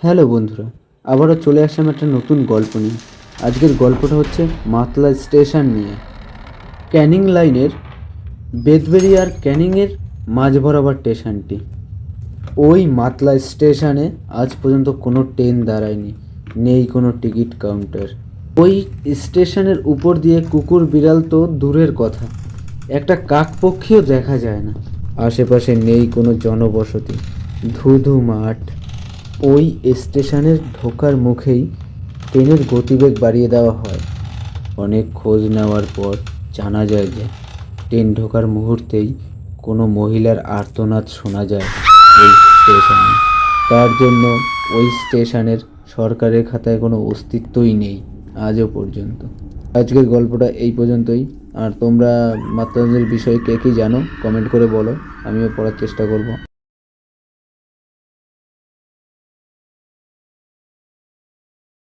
Hello বন্ধুরা, আবারও চলে আসলাম একটা নতুন গল্প নিয়ে। আজকের গল্পটা হচ্ছে মাতলা স্টেশন নিয়ে। ক্যানিং লাইনের বেদবেরি আর ক্যানিংয়ের মাঝ বরাবর স্টেশনটি। ওই মাতলা স্টেশনে আজ পর্যন্ত কোনো ট্রেন দাঁড়ায়নি, নেই কোনো টিকিট কাউন্টার। ওই স্টেশনের উপর দিয়ে কুকুর বিড়াল তো দূরের কথা, একটা কাকপক্ষীও দেখা যায় না। আশেপাশে নেই কোনো জনবসতি, ধুধু মাঠ। ওই স্টেশনের ঢোকার মুখেই ট্রেনের গতিবেগ বাড়িয়ে দেওয়া হয়। অনেক খোঁজ নেওয়ার পর জানা যায় যে ট্রেন ঢোকার মুহূর্তেই কোনো মহিলার আর্তনাদ শোনা যায় ওই স্টেশনে। তার জন্য ওই স্টেশনের সরকারের খাতায় কোনো অস্তিত্বই নেই আজও পর্যন্ত। আজকের গল্পটা এই পর্যন্তই। আর তোমরা মাতলাদের বিষয়ে কে কী জানো কমেন্ট করে বলো, আমিও পড়ার চেষ্টা করব।